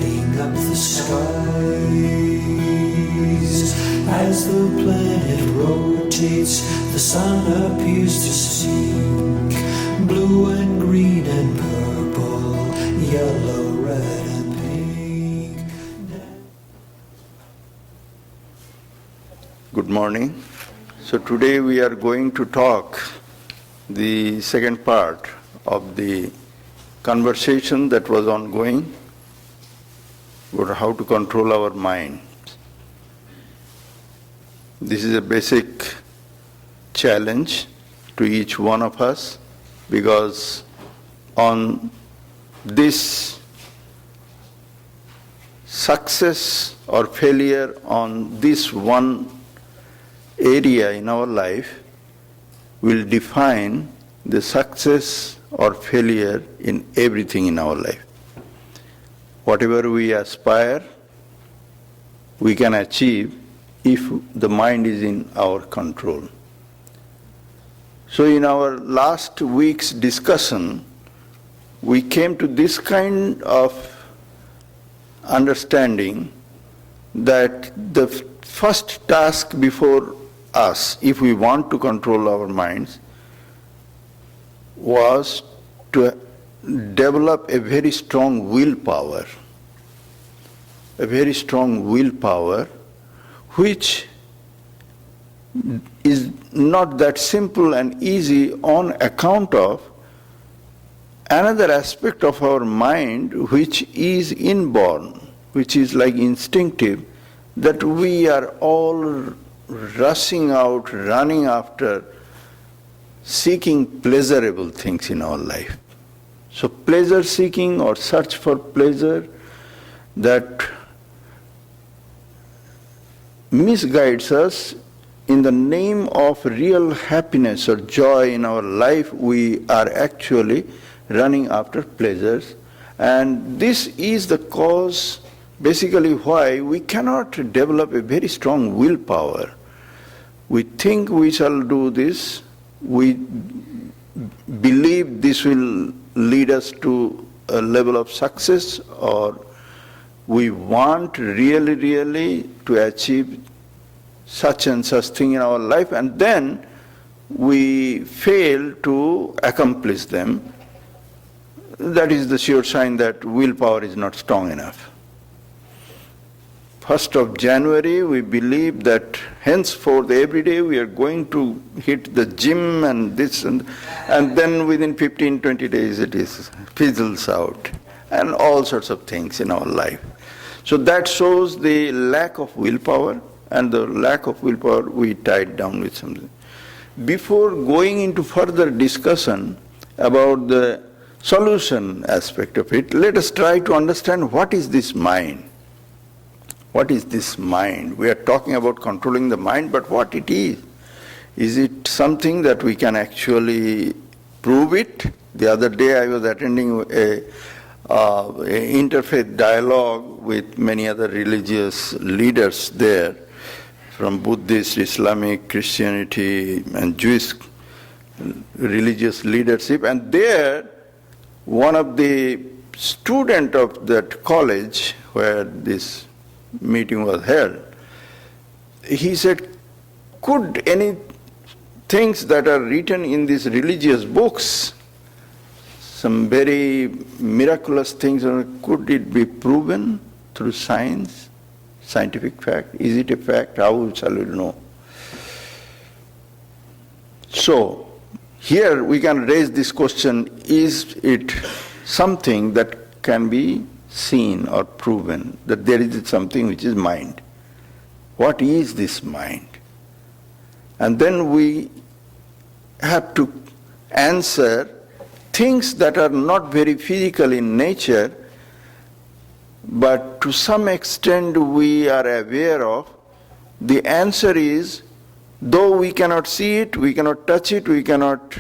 lighting up the skies. As the planet rotates, the sun appears to sink. Blue and green and purple, yellow, red and pink. Good morning. So today we are going to talk the second part of the conversation that was ongoing about how to control our mind. This is a basic challenge to each one of us, because on this success or failure on this one area in our life will define the success or failure in everything in our life. Whatever we aspire, we can achieve if the mind is in our control. So in our last week's discussion, we came to this kind of understanding that the first task before us, if we want to control our minds, was to develop a very strong willpower. A very strong willpower, which is not that simple and easy on account of another aspect of our mind which is inborn, which is like instinctive, that we are all rushing out, running after, seeking pleasurable things in our life. So pleasure seeking or search for pleasure that misguides us. In the name of real happiness or joy in our life, we are actually running after pleasures. And this is the cause, basically, why we cannot develop a very strong willpower. We think we shall do this, we believe this will lead us to a level of success, or we want really to achieve such and such thing in our life, and then we fail to accomplish them. That is the sure sign that willpower is not strong enough. 1st of January, we believe that henceforth every day we are going to hit the gym and this, and then within 15-20 days it is fizzles out, and all sorts of things in our life. So that shows the lack of willpower, and the lack of willpower we tied down with something. Before going into further discussion about the solution aspect of it, let us try to understand what is this mind. What is this mind? We are talking about controlling the mind, but what it is? Is it something that we can actually prove it? The other day I was attending a interfaith dialogue with many other religious leaders there, from Buddhist, Islamic, Christianity, and Jewish religious leadership. And there, one of the student of that college where this meeting was held, he said, could any things that are written in these religious books, some very miraculous things, could it be proven through science, scientific fact? Is it a fact? How shall we know? So, here we can raise this question, is it something that can be seen or proven, that there is something which is mind? What is this mind? And then we have to answer things that are not very physical in nature, but to some extent we are aware of. The answer is, though we cannot see it, we cannot touch it, we cannot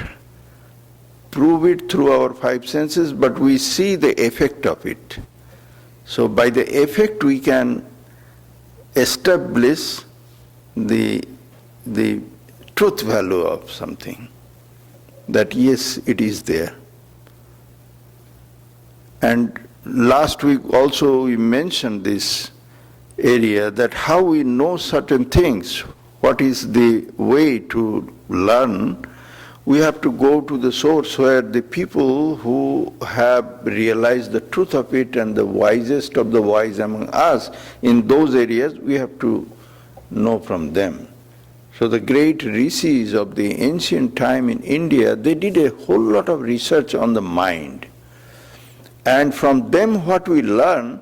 prove it through our 5 senses, but we see the effect of it. So by the effect we can establish the truth value of something, that yes, it is there. And last week also we mentioned this area, that how we know certain things, what is the way to learn. We have to go to the source where the people who have realized the truth of it and the wisest of the wise among us in those areas, we have to know from them. So the great rishis of the ancient time in India, they did a whole lot of research on the mind. And from them what we learn,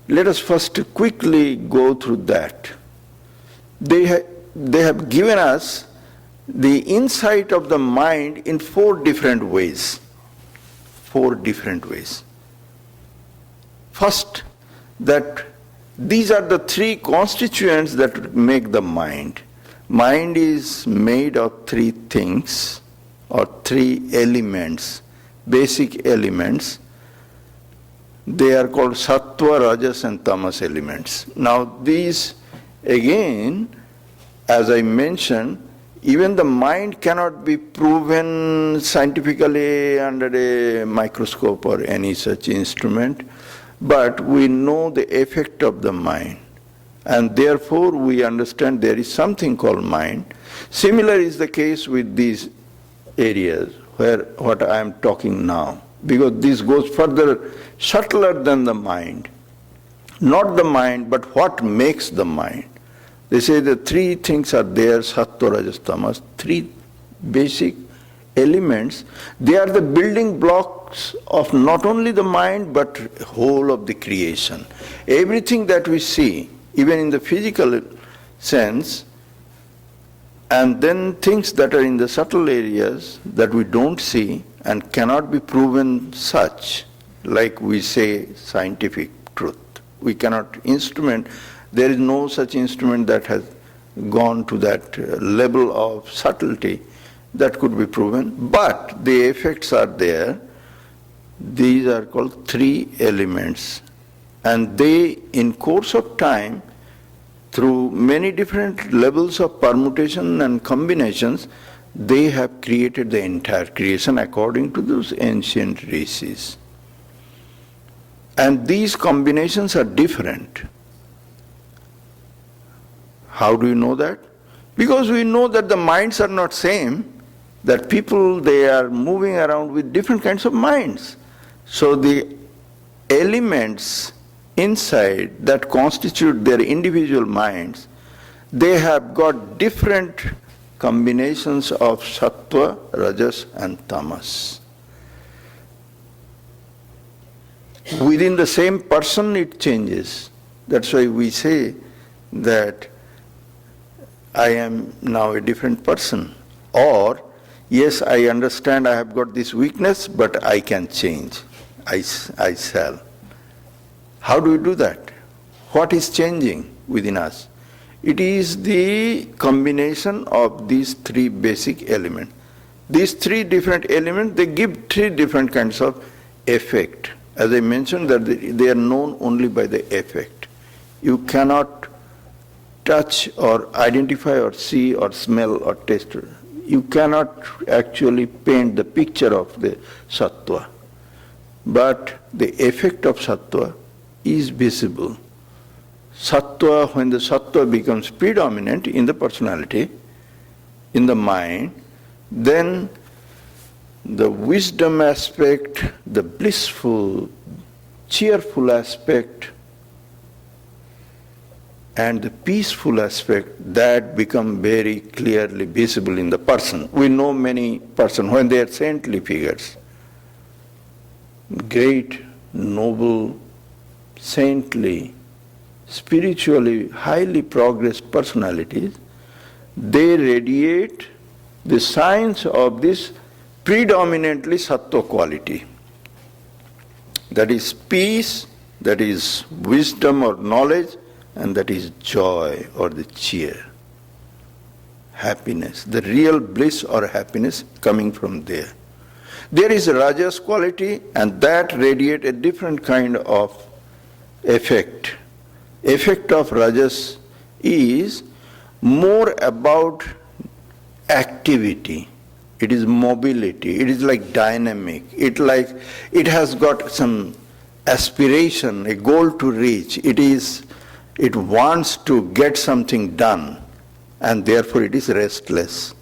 let us first quickly go through that. They have given us the insight of the mind in 4 different ways. 4 different ways. First, that these are the 3 constituents that make the mind. Mind is made of 3 things, or 3 elements, basic elements. They are called sattva, rajas and tamas elements. Now these, again, as I mentioned, even the mind cannot be proven scientifically under a microscope or any such instrument, but we know the effect of the mind. And therefore we understand there is something called mind. Similar is the case with these areas where what I am talking now, because this goes further, subtler than the mind. Not the mind, but what makes the mind. They say the 3 things are there, sattva, rajas, tamas, 3 basic elements. They are the building blocks of not only the mind, but whole of the creation. Everything that we see, even in the physical sense, and then things that are in the subtle areas that we don't see and cannot be proven such, like we say scientific truth. We cannot instrument. There is no such instrument that has gone to that level of subtlety that could be proven, but the effects are there. These are called 3 elements, and they, in course of time, through many different levels of permutation and combinations, they have created the entire creation according to those ancient rishis. And these combinations are different. How do you know that? Because we know that the minds are not same, that people, they are moving around with different kinds of minds. So the elements inside that constitute their individual minds, they have got different combinations of sattva, rajas and tamas. Within the same person it changes. That's why we say that I am now a different person. Or, yes, I understand I have got this weakness, but I can change. I shall. How do we do that? What is changing within us? It is the combination of these 3 basic elements. These 3 different elements, they give 3 different kinds of effect. As I mentioned, that they are known only by the effect. You cannot touch or identify or see or smell or taste. You cannot actually paint the picture of the sattva. But the effect of sattva is visible. Sattva, when the sattva becomes predominant in the personality, in the mind, then the wisdom aspect, the blissful, cheerful aspect, and the peaceful aspect, that become very clearly visible in the person. We know many persons, when they are saintly figures, great, noble, saintly, spiritually highly progressed personalities, they radiate the signs of this predominantly sattva quality. That is peace, that is wisdom or knowledge, and that is joy or the cheer, happiness, the real bliss or happiness coming from there. There is a rajas quality, and that radiates a different kind of effect. Effect of rajas is more about activity. It is mobility. It is like dynamic. It has got some aspiration, a goal to reach. It wants to get something done, and therefore it is restless.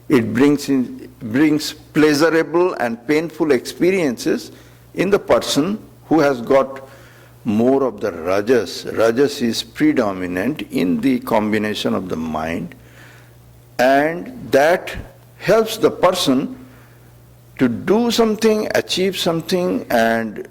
It brings pleasurable and painful experiences in the person who has got more of the rajas. Rajas is predominant in the combination of the mind, and that helps the person to do something, achieve something, and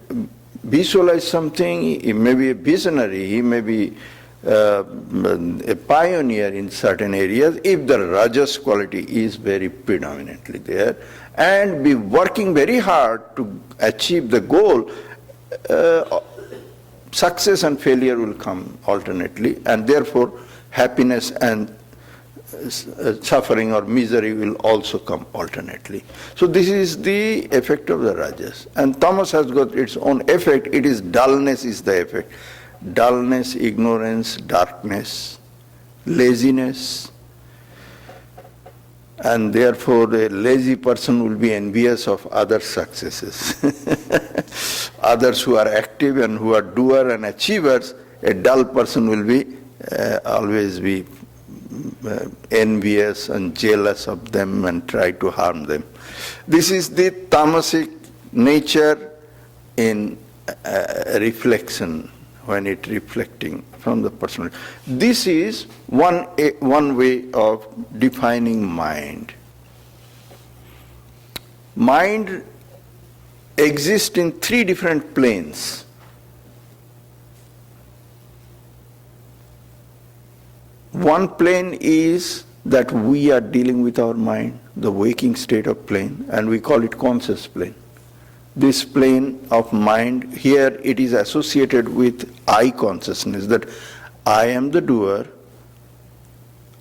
visualize something. He may be a visionary, he may be a pioneer in certain areas if the rajas quality is very predominantly there, and be working very hard to achieve the goal. Success and failure will come alternately, and therefore happiness and suffering or misery will also come alternately. So this is the effect of the rajas. And tamas has got its own effect. It is dullness is the effect. Dullness, ignorance, darkness, laziness. And therefore a lazy person will be envious of others' successes. Others who are active and who are doer and achievers, a dull person will be always be envious and jealous of them and try to harm them. This is the tamasic nature in reflection, when it reflecting from the personality. This is one way of defining mind. Mind exists in three different planes. One plane is that we are dealing with our mind, the waking state of plane, and we call it conscious plane. This plane of mind, here it is associated with I consciousness, that I am the doer,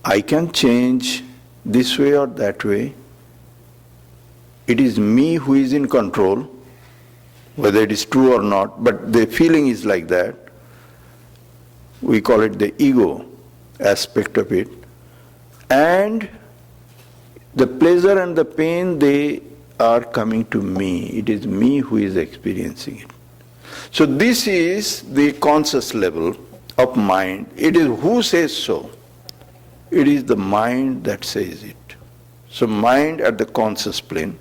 I can change this way or that way. It is me who is in control, whether it is true or not, but the feeling is like that. We call it the ego aspect of it. And the pleasure and the pain, they are coming to me. It is me who is experiencing it. So this is the conscious level of mind. It is who says so. It is the mind that says it. So mind at the conscious plane.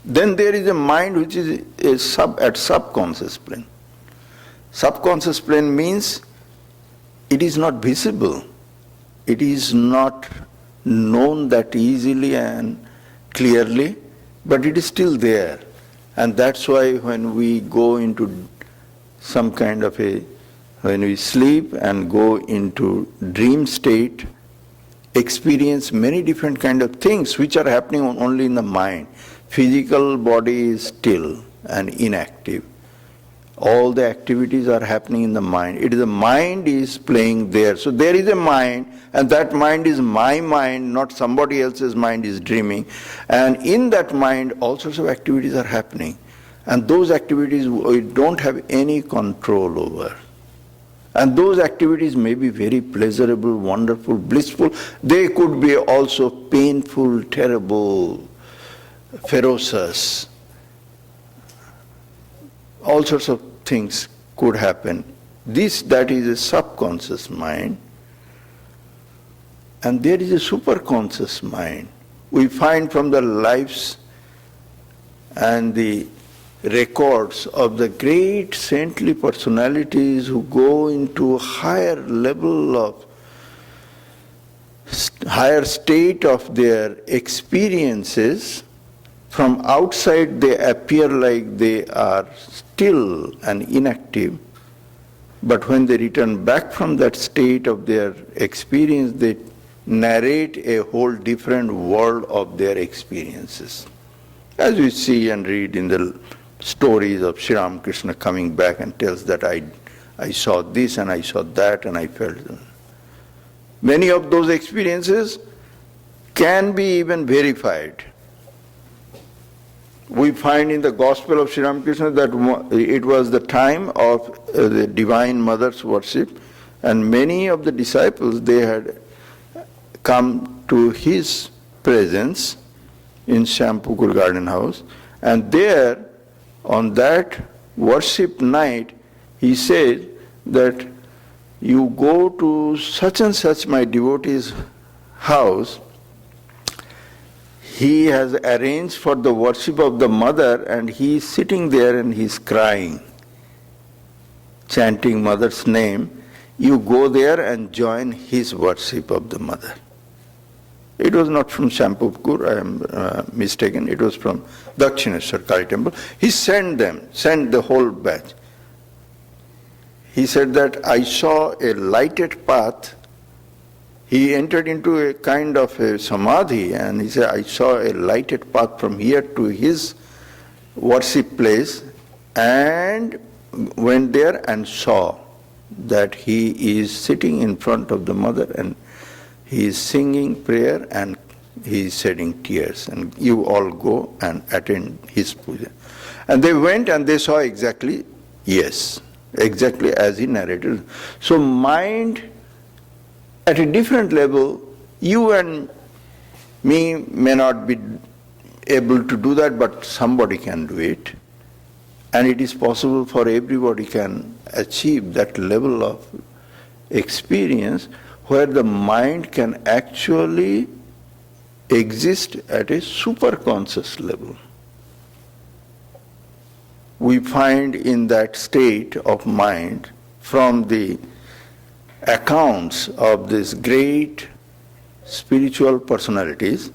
Then there is a mind which is at subconscious plane. Subconscious plane means it is not visible. It is not known that easily and clearly, but it is still there. And that's why when we go into some kind of when we sleep and go into dream state, experience many different kind of things which are happening only in the mind. Physical body is still and inactive. All the activities are happening in the mind. It is the mind is playing there. So there is a mind, and that mind is my mind, not somebody else's mind is dreaming. And in that mind, all sorts of activities are happening. And those activities we don't have any control over. And those activities may be very pleasurable, wonderful, blissful. They could be also painful, terrible, ferocious. All sorts of things could happen. That is a subconscious mind. And there is a superconscious mind. We find from the lives and the records of the great saintly personalities who go into higher level of, higher state of their experiences. From outside they appear like they are still and inactive, but when they return back from that state of their experience, they narrate a whole different world of their experiences. As we see and read in the stories of Sri Ramakrishna coming back and tells that I saw this and I saw that and I felt. Many of those experiences can be even verified. We find in the Gospel of Sri Ramakrishna that it was the time of the Divine Mother's worship, and many of the disciples, they had come to his presence in Shampukur Garden House, and there on that worship night, he said that you go to such and such my devotee's house, he has arranged for the worship of the mother and he is sitting there and he is crying, chanting mother's name. You go there and join his worship of the mother. It was not from Shampupkur, I am mistaken, it was from Dakshineshwar Kali temple. He sent the whole batch. He said that I saw a lighted path. He entered into a kind of a samadhi and he said, I saw a lighted path from here to his worship place and went there and saw that he is sitting in front of the mother and he is singing prayer and he is shedding tears, and you all go and attend his puja. And they went and they saw exactly as he narrated. So mind at a different level, you and me may not be able to do that, but somebody can do it. And it is possible for everybody can achieve that level of experience where the mind can actually exist at a superconscious level. We find in that state of mind from the accounts of these great spiritual personalities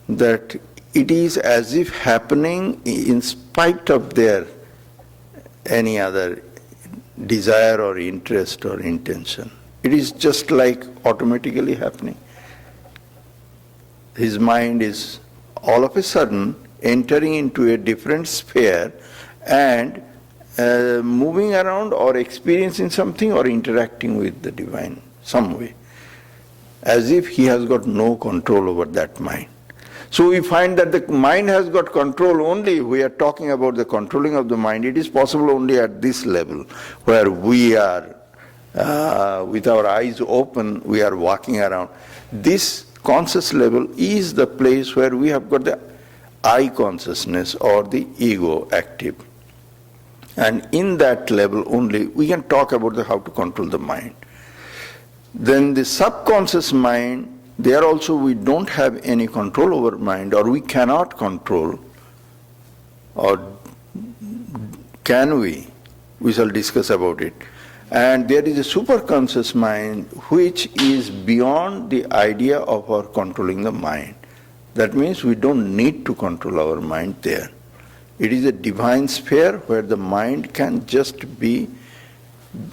that it is as if happening in spite of their any other desire or interest or intention. It is just like automatically happening. His mind is all of a sudden entering into a different sphere and moving around or experiencing something or interacting with the divine some way, as if he has got no control over that mind. So we find that the mind has got control only. We are talking about the controlling of the mind. It is possible only at this level where we are with our eyes open, we are walking around. This conscious level is the place where we have got the I consciousness or the ego active. And in that level only we can talk about how to control the mind. Then the subconscious mind, there also we don't have any control over mind, or we cannot control, or can we? We shall discuss about it. And there is a superconscious mind which is beyond the idea of our controlling the mind. That means we don't need to control our mind there. It is a divine sphere where the mind can just be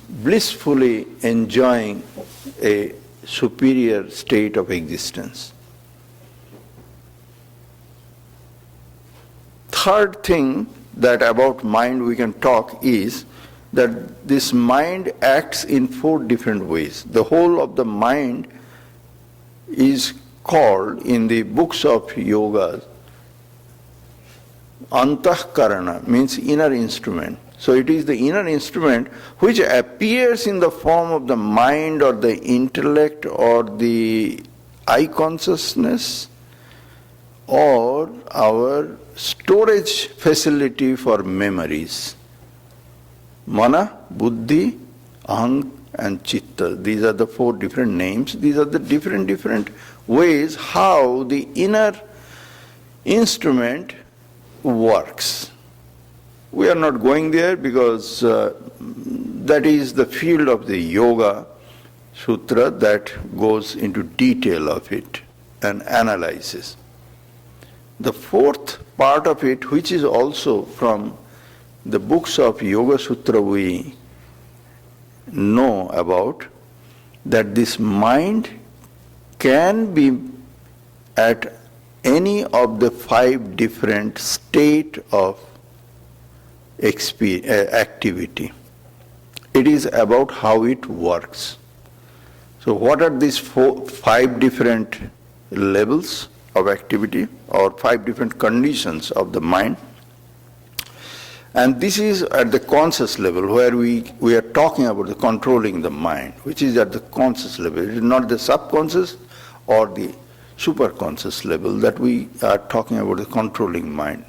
blissfully enjoying a superior state of existence. Third thing that about mind we can talk is that this mind acts in 4 different ways. The whole of the mind is called in the books of yoga Antahkarana, means inner instrument. So it is the inner instrument which appears in the form of the mind or the intellect or the I consciousness or our storage facility for memories. Mana, Buddhi, Ahang and Chitta. These are the 4 different names. These are the different ways how the inner instrument works. We are not going there because that is the field of the Yoga Sutra that goes into detail of it and analyzes. The 4th part of it, which is also from the books of Yoga Sutra we know about, that this mind can be at any of the 5 different state of activity. It is about how it works. So what are these 5 different levels of activity or 5 different conditions of the mind? And this is at the conscious level where we are talking about the controlling the mind, which is at the conscious level. It is not the subconscious or the superconscious level that we are talking about the controlling mind.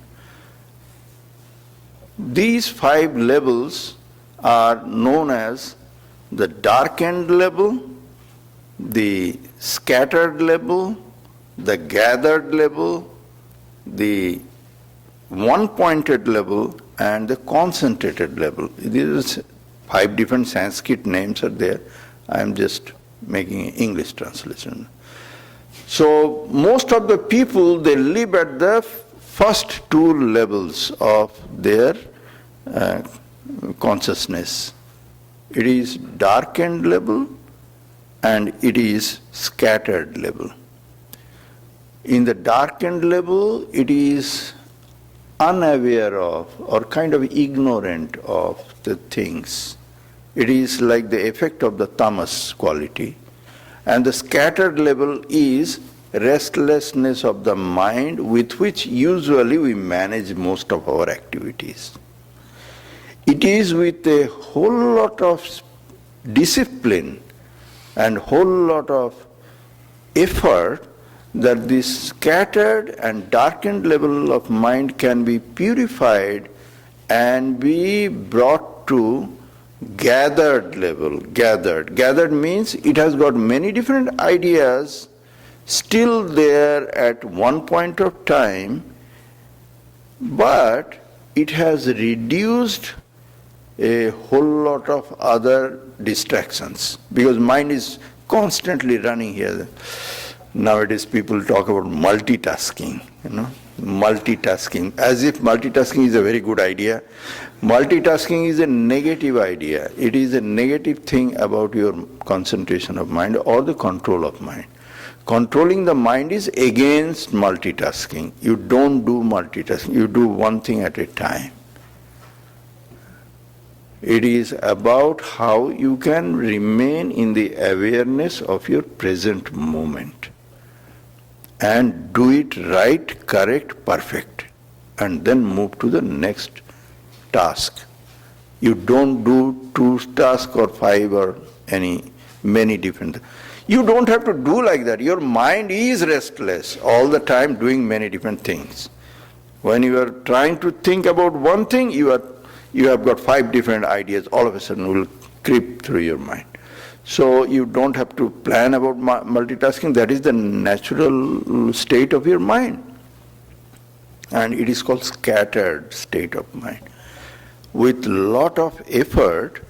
these 5 levels are known as the darkened level, the scattered level, the gathered level, the one-pointed level, and the concentrated level. These 5 different Sanskrit names are there. I am just making an English translation. So most of the people, they live at the first 2 levels of their consciousness. It is darkened level and it is scattered level. In the darkened level, it is unaware of or kind of ignorant of the things. It is like the effect of the tamas quality. And the scattered level is restlessness of the mind with which usually we manage most of our activities. It is with a whole lot of discipline and whole lot of effort that this scattered and darkened level of mind can be purified and be brought to gathered level. Gathered means it has got many different ideas still there at one point of time, but it has reduced a whole lot of other distractions because mind is constantly running here. Nowadays people talk about multitasking, multitasking, as if multitasking is a very good idea. Multitasking is a negative idea. It is a negative thing about your concentration of mind or the control of mind. Controlling the mind is against multitasking. You don't do multitasking. You do one thing at a time. It is about how you can remain in the awareness of your present moment and do it right, correct, perfect, and then move to the next task. You don't do 2 tasks or 5 or many different. You don't have to do like that. Your mind is restless all the time doing many different things. When you are trying to think about one thing, you have got 5 different ideas all of a sudden will creep through your mind. So you don't have to plan about multitasking. That is the natural state of your mind. And it is called scattered state of mind. With lot of effort,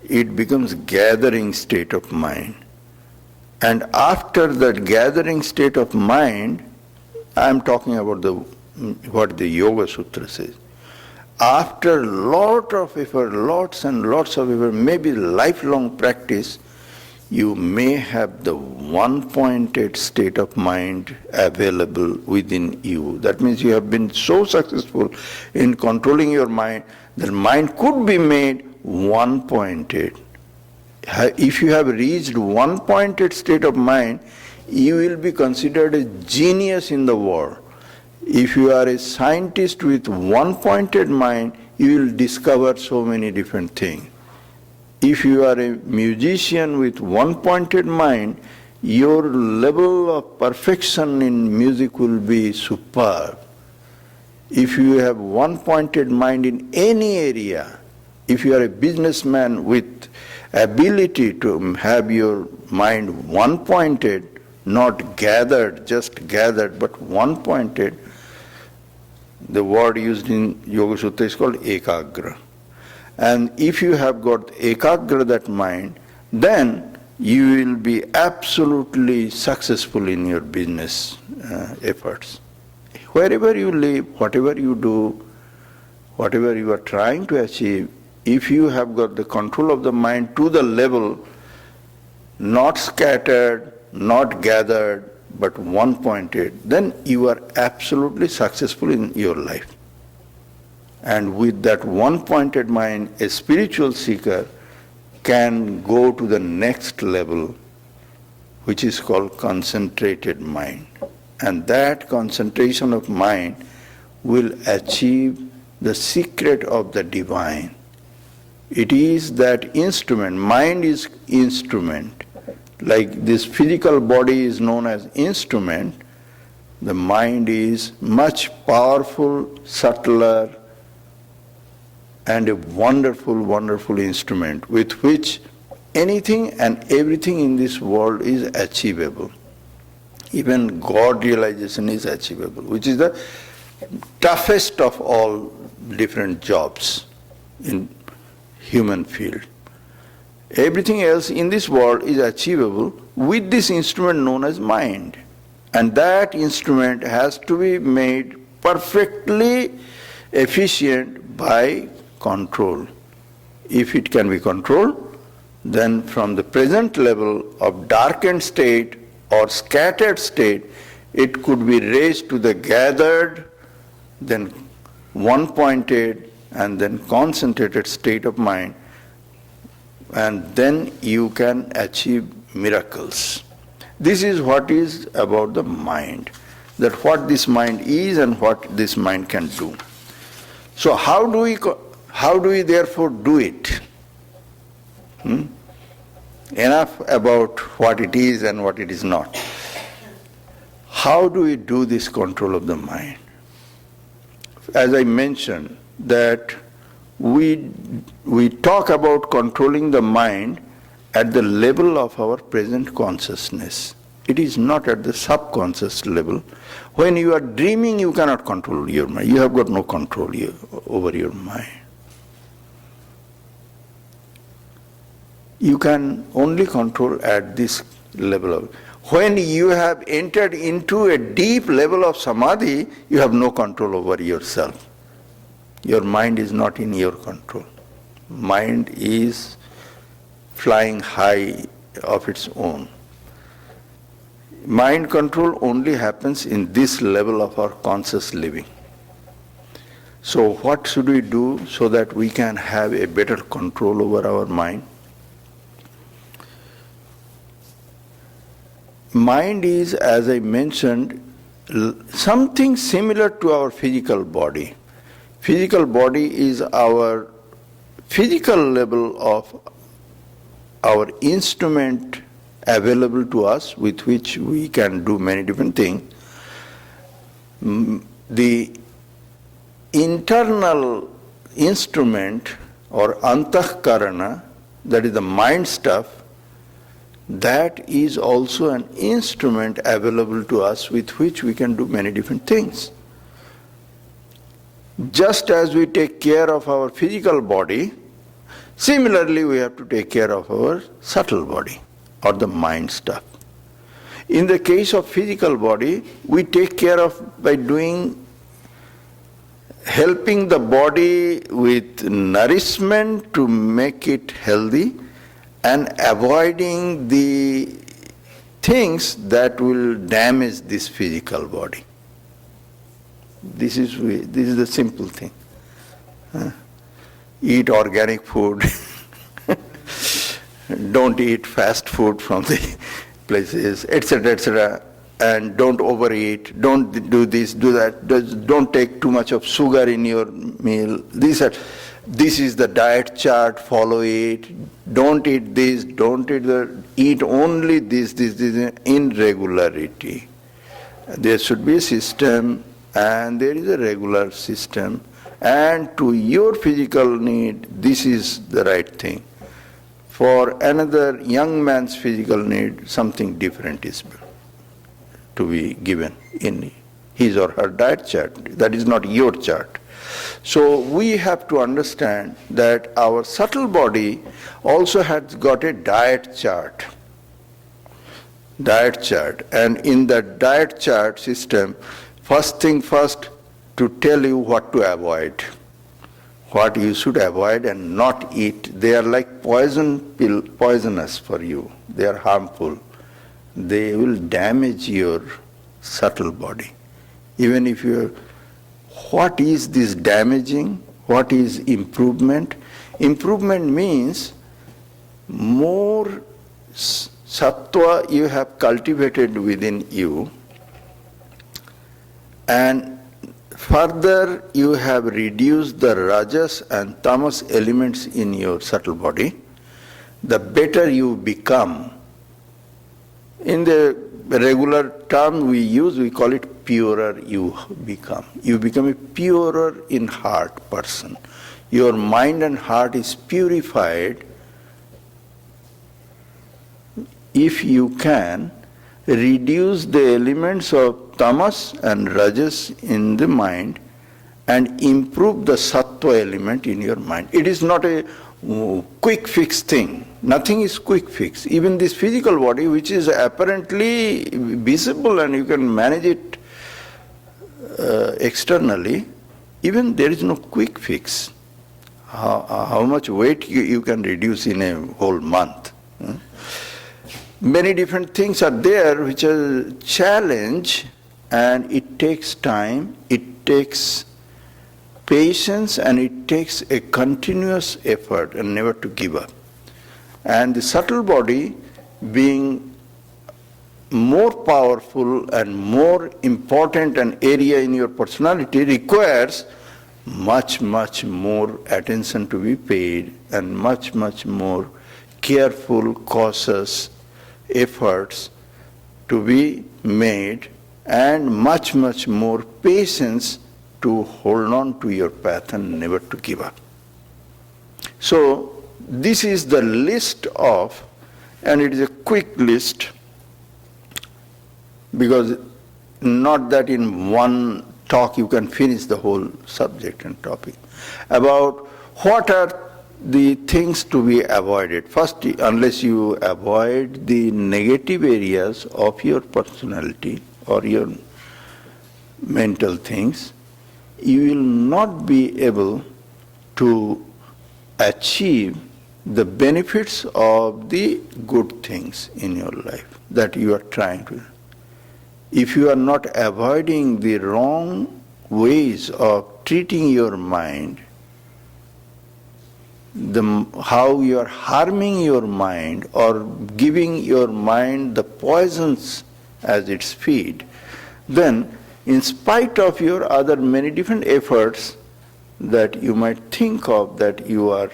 it becomes gathering state of mind. And after that gathering state of mind, I am talking about what the Yoga Sutra says. After lot of effort, lots and lots of effort, maybe lifelong practice, you may have the one-pointed state of mind available within you. That means you have been so successful in controlling your mind that mind could be made one-pointed. If you have reached one-pointed state of mind, you will be considered a genius in the world. If you are a scientist with one-pointed mind, you will discover so many different things. If you are a musician with one-pointed mind, your level of perfection in music will be superb. If you have one-pointed mind in any area, if you are a businessman with ability to have your mind one-pointed, not gathered, just gathered, but one-pointed, the word used in Yoga Sutra is called ekagra. And if you have got ekagra, that mind, then you will be absolutely successful in your business efforts. Wherever you live, whatever you do, whatever you are trying to achieve, if you have got the control of the mind to the level, not scattered, not gathered, but one-pointed, then you are absolutely successful in your life. And with that one-pointed mind, a spiritual seeker can go to the next level, which is called concentrated mind. And that concentration of mind will achieve the secret of the divine. It is that instrument. Mind is instrument. Like this physical body is known as instrument, the mind is much powerful, subtler, and a wonderful, wonderful instrument with which anything and everything in this world is achievable. Even God realization is achievable, which is the toughest of all different jobs in human field. Everything else in this world is achievable with this instrument known as mind. And that instrument has to be made perfectly efficient by control. If it can be controlled, then from the present level of darkened state or scattered state, it could be raised to the gathered, then one-pointed, and then concentrated state of mind, and then you can achieve miracles. This is what is about the mind, that what this mind is and what this mind can do. So how do we therefore do it? Enough about what it is and what it is not. How do we do this control of the mind? As I mentioned, that we talk about controlling the mind at the level of our present consciousness. It is not at the subconscious level. When you are dreaming, you cannot control your mind. You have got no control over your mind. You can only control at this level of. When you have entered into a deep level of samadhi, you have no control over yourself. Your mind is not in your control. Mind is flying high of its own. Mind control only happens in this level of our conscious living. So what should we do so that we can have a better control over our mind? Mind is, as I mentioned, something similar to our physical body. Physical body is our physical level of our instrument available to us with which we can do many different things. The internal instrument or antahkarana, that is the mind stuff, that is also an instrument available to us with which we can do many different things. Just as we take care of our physical body, similarly we have to take care of our subtle body or the mind stuff. In the case of physical body, we take care of by helping the body with nourishment to make it healthy, and avoiding the things that will damage this physical body. This is the simple thing. Eat organic food. Don't eat fast food from the places, etc., etc. And don't overeat. Don't do this, do that. Don't take too much of sugar in your meal. This is the diet chart, follow it. Don't eat this, don't eat that. Eat only this in regularity. There should be a system, and there is a regular system. And to your physical need, this is the right thing. For another young man's physical need, something different is to be given in his or her diet chart. That is not your chart. So we have to understand that our subtle body also has got a diet chart. And in that diet chart system, first thing first, to tell you what to avoid, what you should avoid and not eat. They are like poisonous for you. They are harmful. They will damage your subtle body. Even if what is this damaging? What is improvement? Improvement means more sattva you have cultivated within you, and further you have reduced the rajas and tamas elements in your subtle body, the better you become. In the regular term we use, we call it purer you become. You become a purer in heart person. your mind and heart is purified if you can reduce the elements of tamas and rajas in the mind and improve the sattva element in your mind. It is not a quick fix thing. Nothing is quick fix. Even this physical body, which is apparently visible and you can manage it externally, even there is no quick fix. How much weight you can reduce in a whole month. Many different things are there which are challenge, and it takes time, it takes patience, and it takes a continuous effort and never to give up. And the subtle body, being more powerful and more important an area in your personality, requires much, much more attention to be paid and much, much more careful, cautious efforts to be made, and much, much more patience to hold on to your path and never to give up. So this is the list of, and it is a quick list, because not that in one talk you can finish the whole subject and topic, about what are the things to be avoided. First, unless you avoid the negative areas of your personality or your mental things, you will not be able to achieve the benefits of the good things in your life that you are trying to. If you are not avoiding the wrong ways of treating your mind, how you are harming your mind or giving your mind the poisons as its feed, then in spite of your other many different efforts that you might think of that you are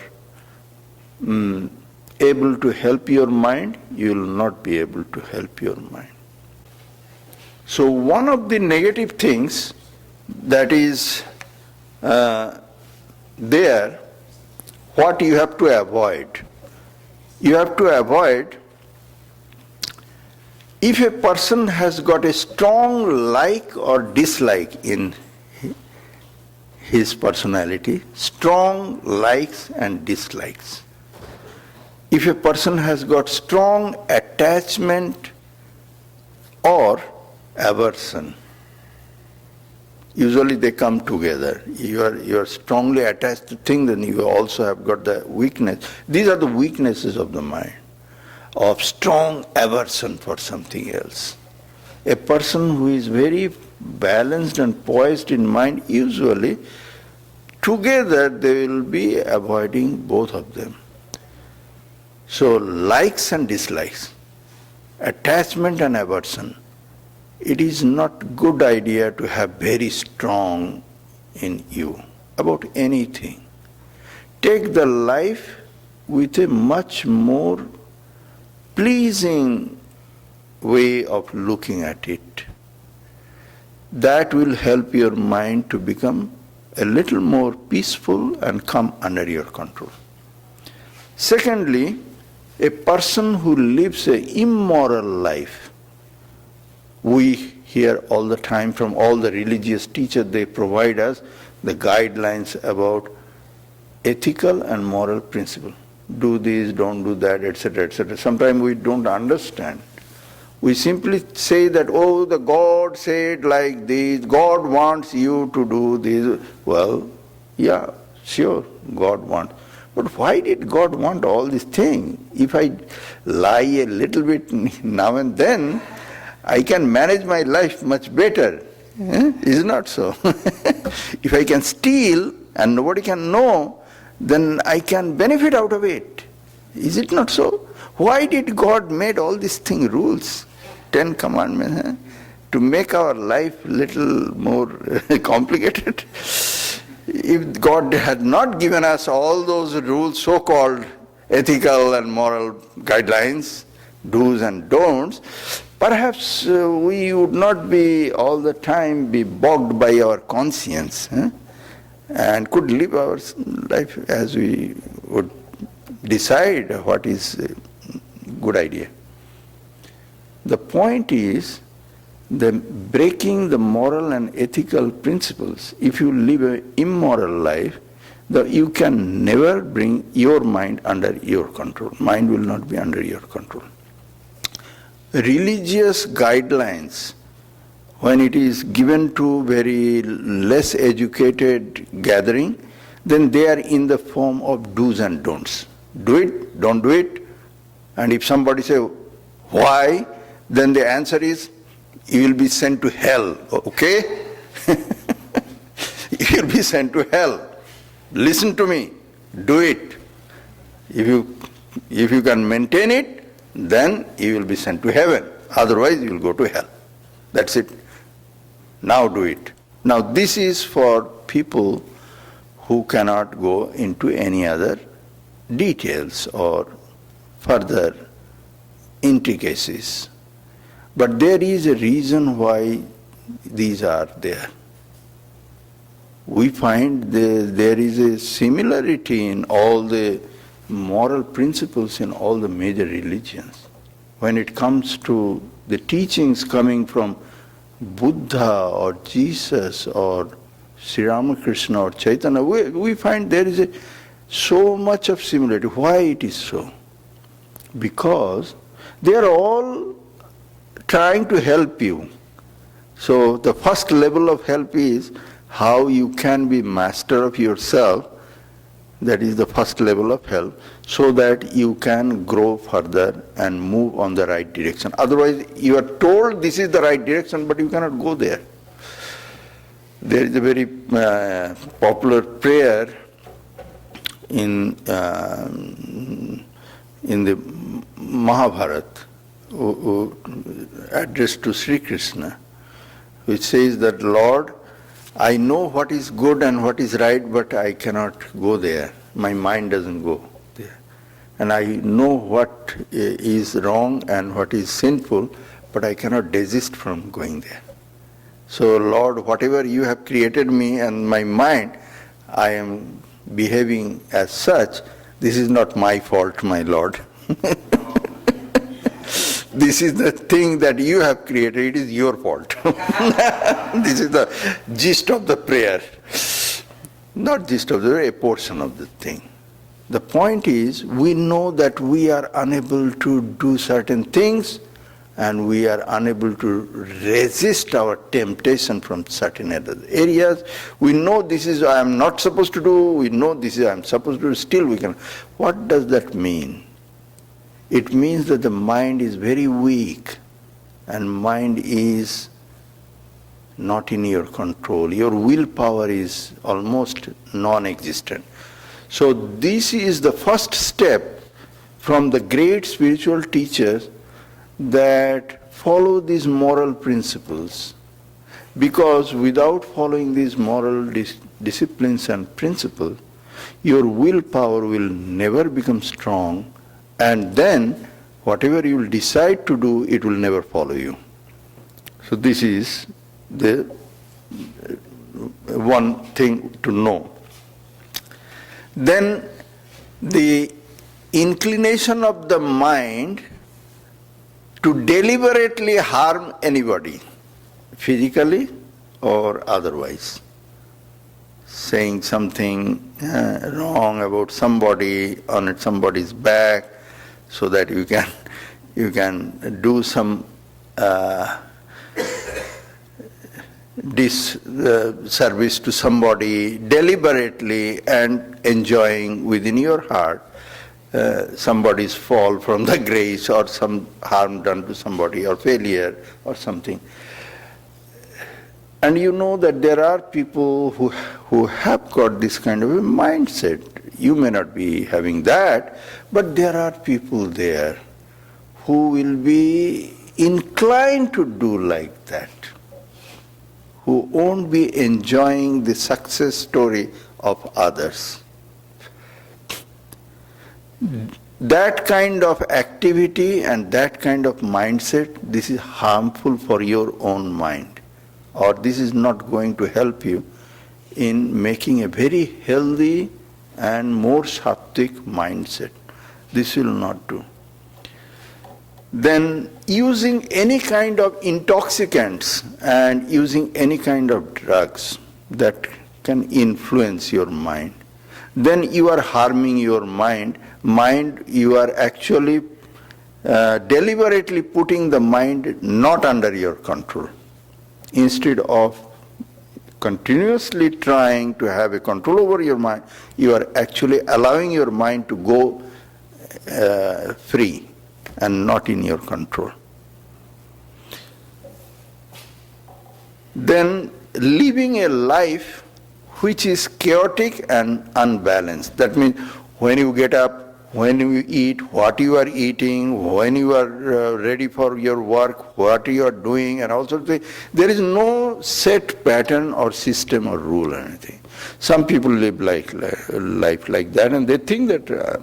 able to help your mind, you will not be able to help your mind. So one of the negative things that is there, what you have to avoid? You have to avoid, if a person has got a strong like or dislike in his personality, strong likes and dislikes. If a person has got strong attachment or aversion, usually they come together. You are strongly attached to things, then you also have got the weakness. These are the weaknesses of the mind, of strong aversion for something else. A person who is very balanced and poised in mind, usually together they will be avoiding both of them. So likes and dislikes, attachment and aversion. It is not good idea to have very strong in you about anything. Take the life with a much more pleasing way of looking at it. That will help your mind to become a little more peaceful and come under your control. Secondly, a person who lives an immoral life, we hear all the time from all the religious teachers, they provide us the guidelines about ethical and moral principle. Do this, don't do that, etc., etc. Sometimes we don't understand. We simply say that, oh, the God said like this, God wants you to do this. Well, yeah, sure, God wants. But why did God want all these things? If I lie a little bit now and then, I can manage my life much better. Is it not so? If I can steal and nobody can know, then I can benefit out of it. Is it not so? Why did God made all these things, rules, 10 commandments, to make our life little more complicated? If God had not given us all those rules, so-called ethical and moral guidelines, do's and don'ts, perhaps we would not be all the time be bogged by our conscience and could live our life as we would decide what is a good idea. The point is, the breaking the moral and ethical principles. If you live an immoral life, you can never bring your mind under your control. Mind will not be under your control. Religious guidelines, when it is given to very less educated gathering, then they are in the form of do's and don'ts. Do it, don't do it. And if somebody says, why? Then the answer is, you will be sent to hell, okay? You will be sent to hell. Listen to me, do it. If you can maintain it, then you will be sent to heaven. Otherwise, you will go to hell. That's it. Now do it. Now this is for people who cannot go into any other details or further intricacies. But there is a reason why these are there. We find there is a similarity in all the moral principles in all the major religions. When it comes to the teachings coming from Buddha or Jesus or Sri Ramakrishna or Chaitanya, we find there is so much of similarity. Why it is so? Because they are all trying to help you. So the first level of help is how you can be master of yourself. That is the first level of help, so that you can grow further and move on the right direction. Otherwise, you are told this is the right direction, but you cannot go there. There is a very popular prayer in the Mahabharata, addressed to Sri Krishna, which says that, Lord, I know what is good and what is right, but I cannot go there. My mind doesn't go there. And I know what is wrong and what is sinful, but I cannot desist from going there. So, Lord, whatever you have created me and my mind, I am behaving as such. This is not my fault, my Lord. This is the thing that you have created, it is your fault. This is the gist of the prayer. Not gist of the prayer, a portion of the thing. The point is, we know that we are unable to do certain things and we are unable to resist our temptation from certain other areas. We know this is I am not supposed to do, we know this is I am supposed to do, still we can. What does that mean? It means that the mind is very weak and mind is not in your control. Your willpower is almost non-existent. So this is the first step from the great spiritual teachers that follow these moral principles. Because without following these moral disciplines and principles, your willpower will never become strong, and then whatever you will decide to do, it will never follow you. So this is the one thing to know. Then the inclination of the mind to deliberately harm anybody, physically or otherwise. Saying something wrong about somebody on somebody's back, so that you can do some disservice to somebody deliberately and enjoying within your heart somebody's fall from the grace or some harm done to somebody or failure or something. And you know that there are people who have got this kind of a mindset. You may not be having that, but there are people there who will be inclined to do like that, who won't be enjoying the success story of others. That kind of activity and that kind of mindset, this is harmful for your own mind, or this is not going to help you in making a very healthy and more sattvic mindset. This will not do. Then using any kind of intoxicants and using any kind of drugs that can influence your mind, then you are harming your mind. You are actually deliberately putting the mind not under your control. Instead of continuously trying to have a control over your mind, you are actually allowing your mind to go free and not in your control. Then living a life which is chaotic and unbalanced. That means when you get up, when you eat, what you are eating, when you are ready for your work, what you are doing, and all sorts of things. There is no set pattern or system or rule or anything. Some people live life like that, and they think that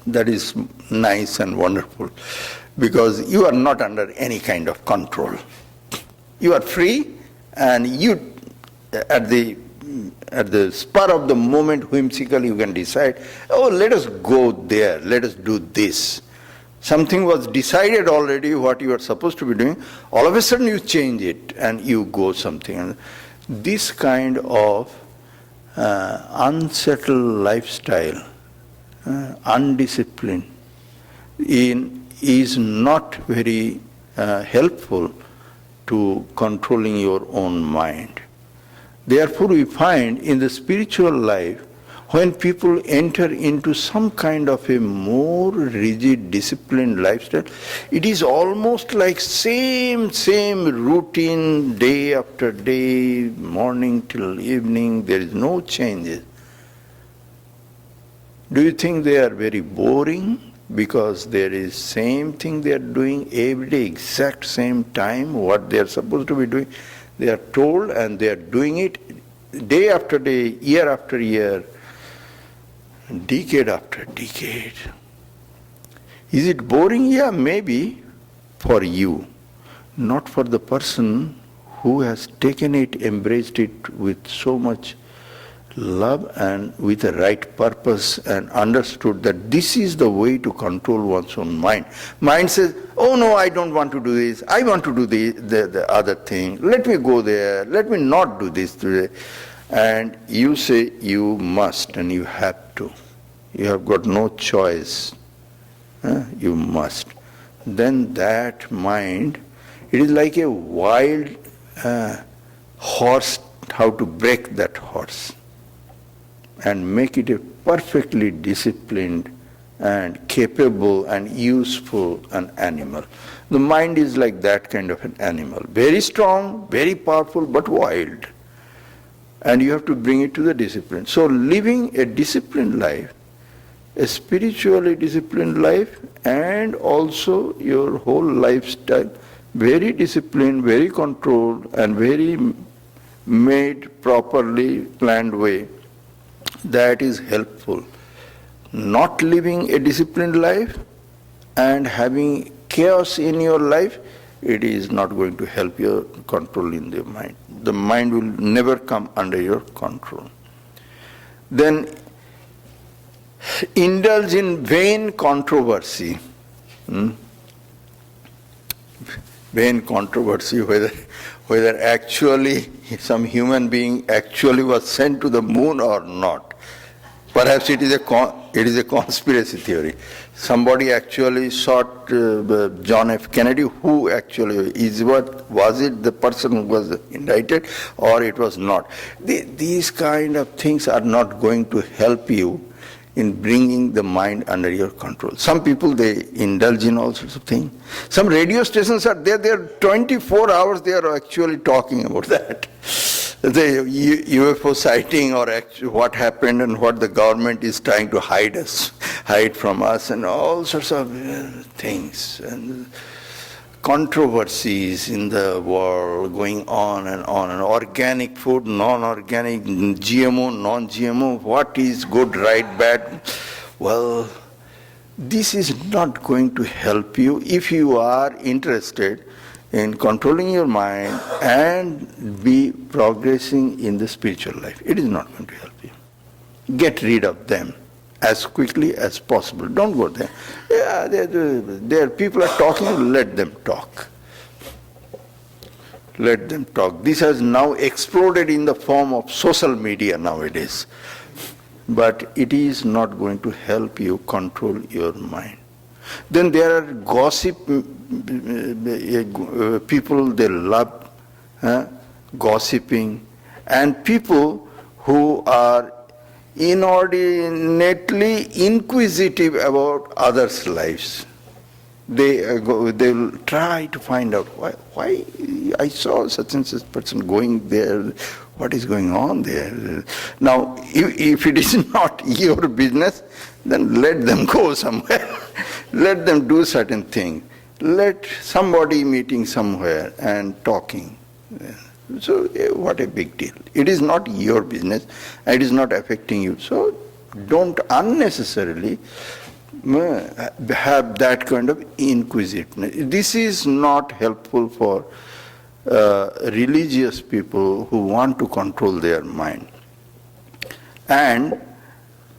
that is nice and wonderful because you are not under any kind of control. You are free, and you at the spur of the moment, whimsically, you can decide, oh, let us go there, let us do this. Something was decided already what you are supposed to be doing, all of a sudden you change it and you go something. This kind of unsettled lifestyle, undisciplined, is not very helpful to controlling your own mind. Therefore, we find in the spiritual life, when people enter into some kind of a more rigid, disciplined lifestyle, it is almost like same routine, day after day, morning till evening. There is no changes. Do you think they are very boring? Because there is same thing they are doing every day, exact same time, what they are supposed to be doing. They are told and they are doing it day after day, year after year, decade after decade. Is it boring? Yeah, maybe for you, not for the person who has taken it, embraced it with so much love and with the right purpose and understood that this is the way to control one's own mind. Mind says, oh no, I don't want to do this, I want to do the other thing, let me go there, let me not do this today. And you say you must and you have to. You have got no choice. You must. Then that mind, it is like a wild horse, how to break that horse and make it a perfectly disciplined and capable and useful an animal. The mind is like that kind of an animal. Very strong, very powerful, but wild. And you have to bring it to the discipline. So living a disciplined life, a spiritually disciplined life, and also your whole lifestyle, very disciplined, very controlled, and very made properly planned way, that is helpful. Not living a disciplined life and having chaos in your life, it is not going to help you controlling the mind. The mind will never come under your control. Then indulge in vain controversy. Vain controversy, whether actually some human being actually was sent to the moon or not. Perhaps it is a conspiracy theory. Somebody actually shot John F. Kennedy. Who actually was it the person who was indicted, or it was not? These kind of things are not going to help you in bringing the mind under your control. Some people, they indulge in all sorts of things. Some radio stations are there, they are 24 hours, they are actually talking about that. The UFO sighting, or actually what happened and what the government is trying to hide from us, and all sorts of things. And controversies in the world going on and on. And organic food, non-organic, GMO, non-GMO, what is good, right, bad? Well, this is not going to help you. If you are interested, in controlling your mind and be progressing in the spiritual life. It is not going to help you. Get rid of them as quickly as possible. Don't go there. Yeah, there people are talking, let them talk. Let them talk. This has now exploded in the form of social media nowadays. But it is not going to help you control your mind. Then there are gossip people, they love gossiping, and people who are inordinately inquisitive about others' lives. They'll try to find out why I saw such and such person going there, what is going on there. Now, if it is not your business, then let them go somewhere. Let them do certain things. Let somebody meeting somewhere and talking. So what a big deal. It is not your business. It is not affecting you. So don't unnecessarily have that kind of inquisitiveness. This is not helpful for religious people who want to control their mind. And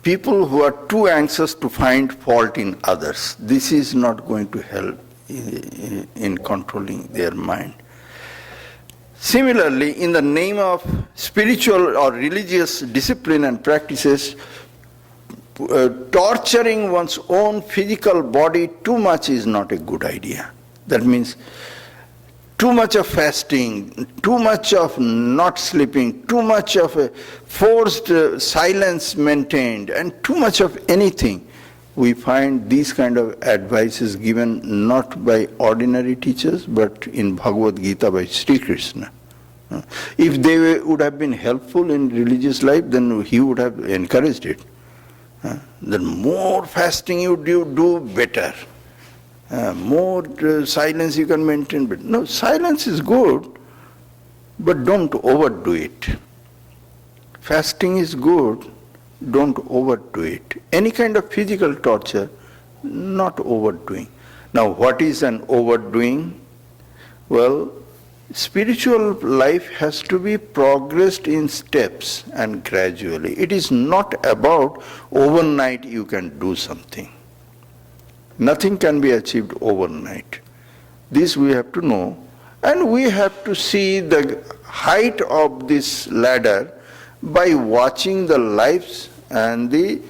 people who are too anxious to find fault in others, this is not going to help in controlling their mind. Similarly, in the name of spiritual or religious discipline and practices, torturing one's own physical body too much is not a good idea. That means too much of fasting, too much of not sleeping, too much of a forced silence maintained, and too much of anything. We find these kind of advices given not by ordinary teachers, but in Bhagavad Gita by Sri Krishna. If they would have been helpful in religious life, then he would have encouraged it. The more fasting you do, better. More silence you can maintain, but no, silence is good, but don't overdo it. Fasting is good, don't overdo it. Any kind of physical torture, not overdoing. Now, what is an overdoing? Well, spiritual life has to be progressed in steps and gradually. It is not about overnight you can do something. Nothing can be achieved overnight. This we have to know, and we have to see the height of this ladder by watching the lives and the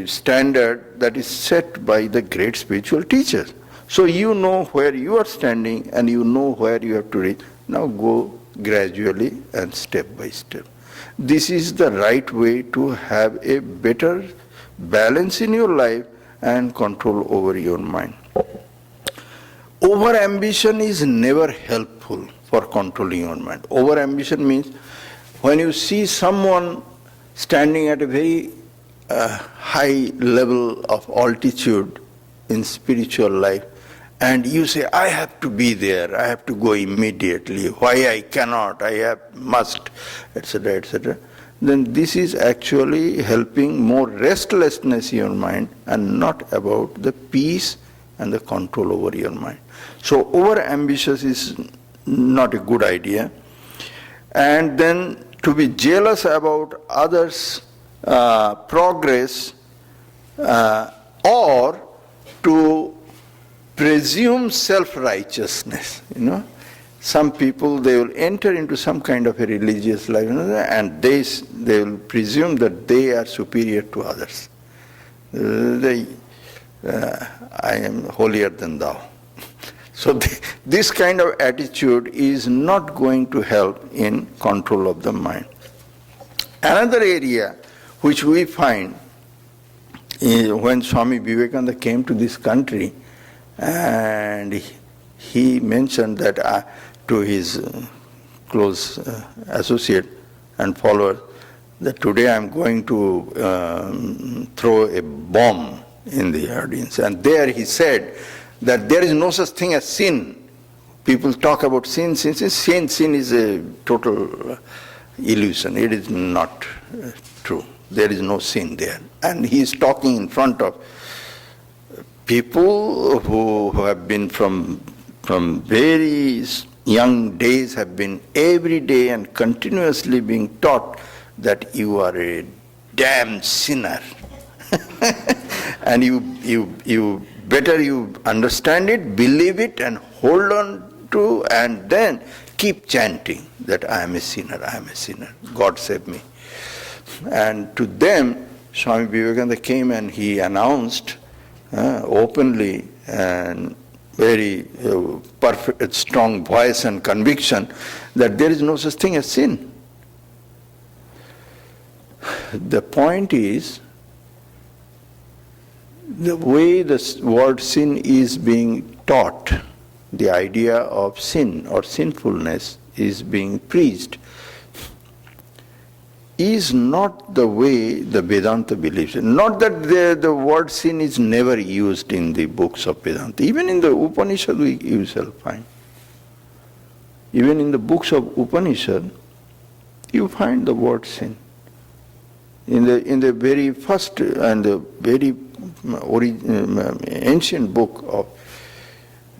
standard that is set by the great spiritual teachers. So you know where you are standing and you know where you have to reach. Now go gradually and step by step. This is the right way to have a better balance in your life and control over your mind. Over-ambition is never helpful for controlling your mind. Over-ambition means when you see someone standing at a very high level of altitude in spiritual life, and you say, I have to be there, I have to go immediately, why I cannot, must, etc., etc., then this is actually helping more restlessness in your mind and not about the peace and the control over your mind. So over-ambitious is not a good idea. And then to be jealous about others' progress or to presume self-righteousness, Some people, they will enter into some kind of a religious life, and they will presume that they are superior to others. I am holier than thou. So this kind of attitude is not going to help in control of the mind. Another area which we find when Swami Vivekananda came to this country, and he mentioned that to his close associate and follower, that today I am going to throw a bomb in the audience. And there he said that there is no such thing as sin. People talk about sin. Sin is a total illusion. It is not true. There is no sin there. And he is talking in front of People who have been from very young days have been every day and continuously being taught that you are a damn sinner. And you better you understand it, believe it, and hold on to, and then keep chanting that I am a sinner, I am a sinner, God save me. And to them, Swami Vivekananda came and he announced openly and very perfect, strong voice and conviction that there is no such thing as sin. The point is, the way the word sin is being taught, the idea of sin or sinfulness is being preached, is not the way the Vedanta believes. Not that the word sin is never used in the books of Vedanta. Even in the Upanishad you shall find. Even in the books of Upanishad, you find the word sin. In the very first and the very ancient book of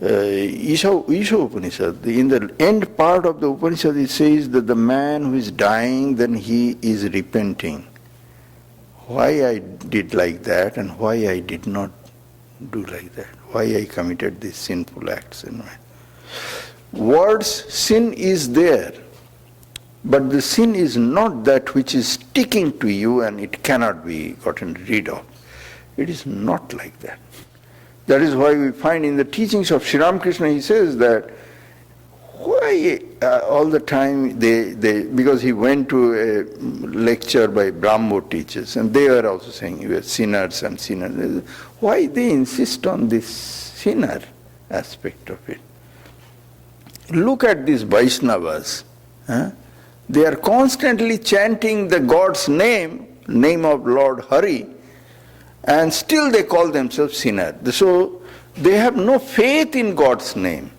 Isha Upanishad, in the end part of the Upanishad, it says that the man who is dying, then he is repenting. Why I did like that and why I did not do like that? Why I committed these sinful acts in my words? Sin is there, but the sin is not that which is sticking to you and it cannot be gotten rid of. It is not like that. That is why we find in the teachings of Sri Ramakrishna, he says that why all the time because he went to a lecture by Brahmo teachers and they were also saying you are sinners and sinners. Why they insist on this sinner aspect of it? Look at these Vaishnavas. They are constantly chanting the God's name of Lord Hari, and still they call themselves sinners. So they have no faith in God's name.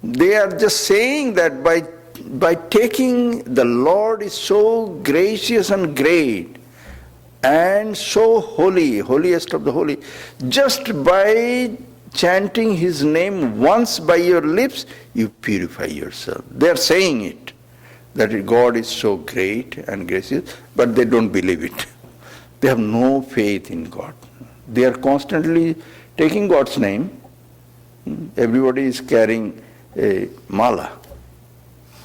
They are just saying that by taking the Lord is so gracious and great and so holy, holiest of the holy, just by chanting His name once by your lips, you purify yourself. They are saying it, that God is so great and gracious, but they don't believe it. They have no faith in God. They are constantly taking God's name. Everybody is carrying a mala,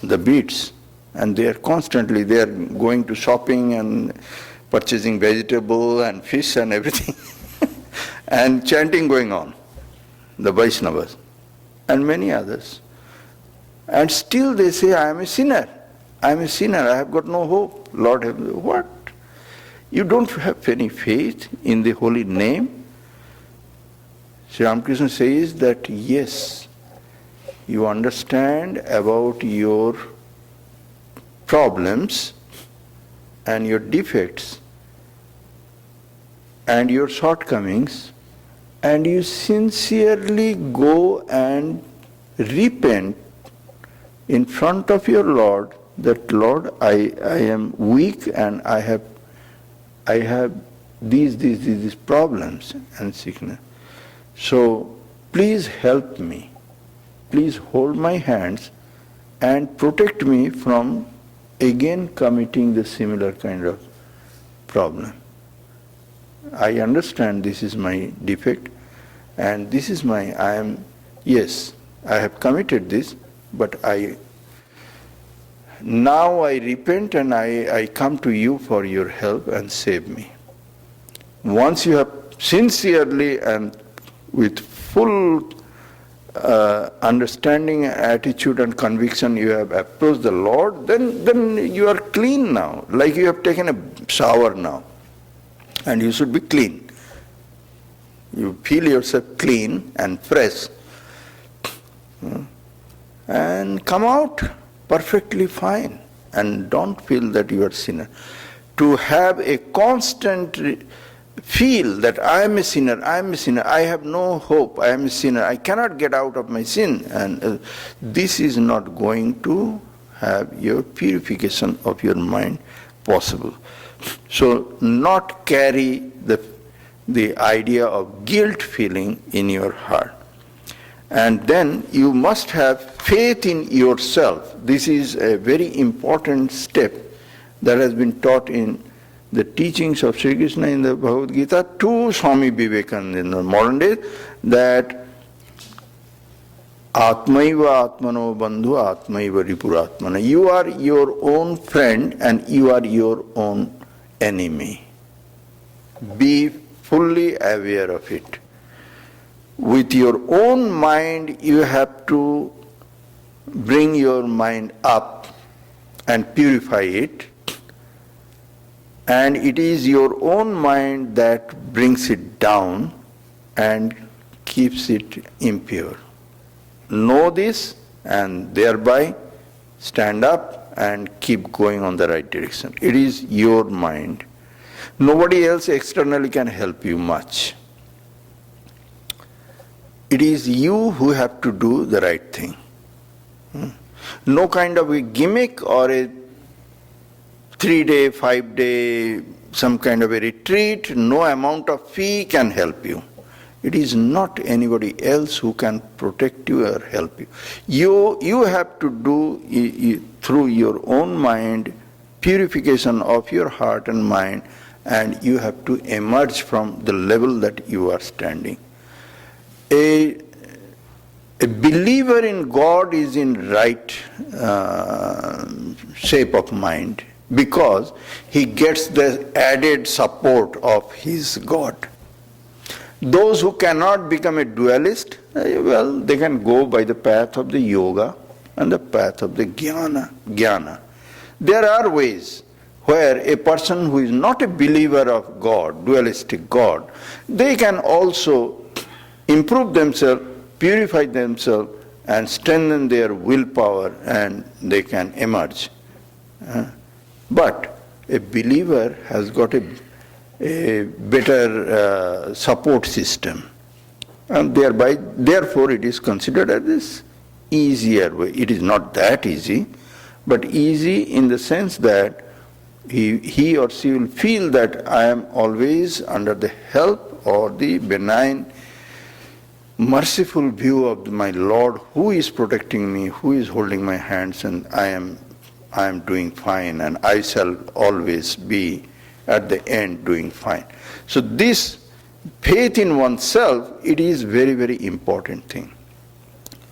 the beads, and they are going to shopping and purchasing vegetable and fish and everything, and chanting going on, the Vaishnavas and many others. And still they say, I am a sinner, I have got no hope. Lord, have what? You don't have any faith in the holy name? Sri Ramakrishna says that yes, you understand about your problems and your defects and your shortcomings, and you sincerely go and repent in front of your Lord that, Lord, I am weak and I have these problems and sickness. So please help me. Please hold my hands and protect me from again committing the similar kind of problem. I understand this is my defect and this is I have committed this, but now I repent and I come to you for your help and save me. Once you have sincerely and with full understanding, attitude and conviction you have approached the Lord, then you are clean now. Like you have taken a shower now and you should be clean. You feel yourself clean and fresh and come out perfectly fine and don't feel that you are a sinner. To have a constant feel that I am a sinner, I have no hope, I am a sinner, I cannot get out of my sin, and this is not going to have your purification of your mind possible. So not carry the idea of guilt feeling in your heart. And then you must have faith in yourself. This is a very important step that has been taught in the teachings of Sri Krishna in the Bhagavad Gita to Swami Vivekananda in the modern days, that Atmaiva Atmano Bandhu Atmaiva Ripuratmana. You are your own friend and you are your own enemy. Be fully aware of it. With your own mind, you have to bring your mind up and purify it. And it is your own mind that brings it down and keeps it impure. Know this and thereby stand up and keep going on the right direction. It is your mind. Nobody else externally can help you much. It is you who have to do the right thing. No kind of a gimmick or a 3-day, 5-day, some kind of a retreat, no amount of fee can help you. It is not anybody else who can protect you or help you. You have to do through your own mind purification of your heart and mind, and you have to emerge from the level that you are standing. A believer in God is in right shape of mind because he gets the added support of his God. Those who cannot become a dualist, well, they can go by the path of the yoga and the path of the jnana. There are ways where a person who is not a believer of God, dualistic God, they can also improve themselves, purify themselves, and strengthen their willpower, and they can emerge. But a believer has got a better support system, and therefore it is considered as this easier way. It is not that easy, but easy in the sense that he or she will feel that I am always under the help or the benign, merciful view of my Lord, who is protecting me, who is holding my hands, and I am doing fine, and I shall always be at the end doing fine. So this faith in oneself, it is very, very important thing.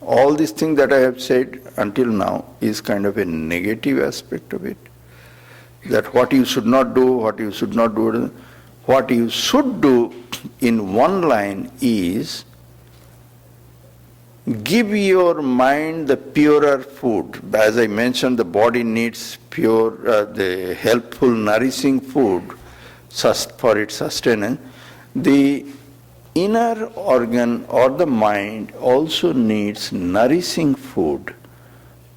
All these things that I have said until now is kind of a negative aspect of it. That what you should not do, what you should not do. What you should do in one line is give your mind the purer food. As I mentioned, the body needs pure, the helpful, nourishing food for its sustenance. The inner organ or the mind also needs nourishing food.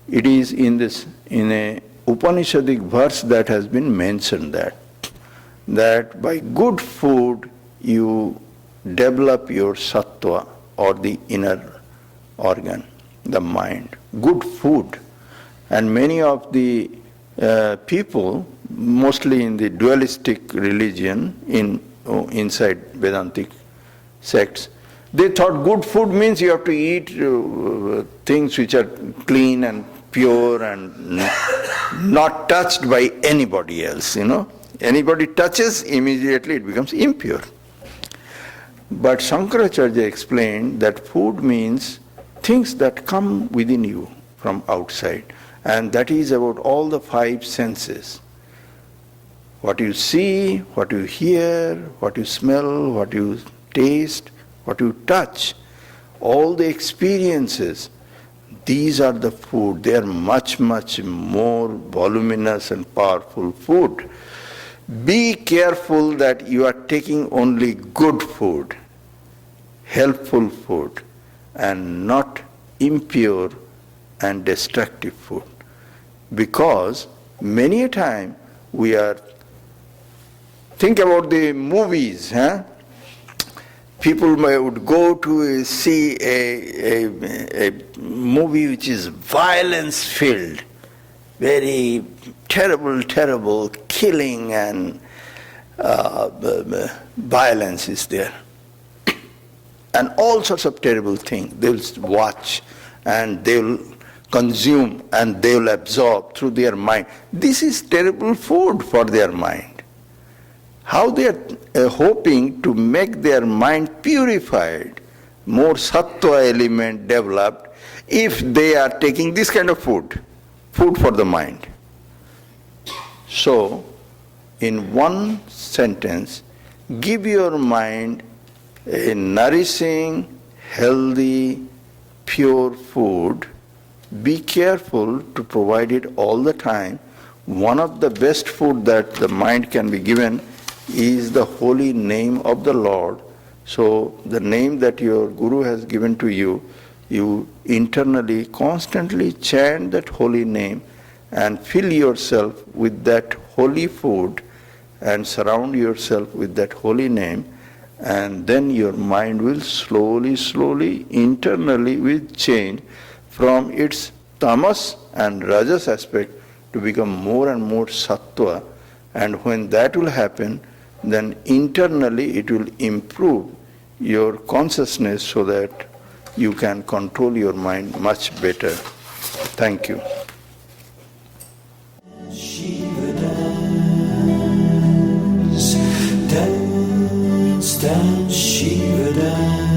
It is in a Upanishadic verse that has been mentioned that by good food you develop your sattva or the inner organ, the mind. Good food. And many of the people, mostly in the dualistic religion, inside Vedantic sects, they thought good food means you have to eat things which are clean and pure and not touched by anybody else, Anybody touches, immediately it becomes impure. But Shankaracharya explained that food means things that come within you from outside. And that is about all the 5 senses. What you see, what you hear, what you smell, what you taste, what you touch, all the experiences, these are the food. They are much, much more voluminous and powerful food. Be careful that you are taking only good food, helpful food, and not impure and destructive food. Because many a time we are, think about the movies, People would go to see a movie which is violence-filled, very terrible killing and violence is there. And all sorts of terrible things. They will watch and they will consume and they will absorb through their mind. This is terrible food for their mind. How they are hoping to make their mind purified, more sattva element developed, if they are taking this kind of food for the mind. So, in one sentence, give your mind a nourishing, healthy, pure food. Be careful to provide it all the time. One of the best food that the mind can be given is the holy name of the Lord. So the name that your Guru has given to you, you internally constantly chant that holy name and fill yourself with that holy food and surround yourself with that holy name, and then your mind will slowly, internally will change from its tamas and rajas aspect to become more and more sattva. And when that will happen, then internally it will improve your consciousness so that you can control your mind much better. Thank you. Shiva dance, dance, dance, Shiva dance.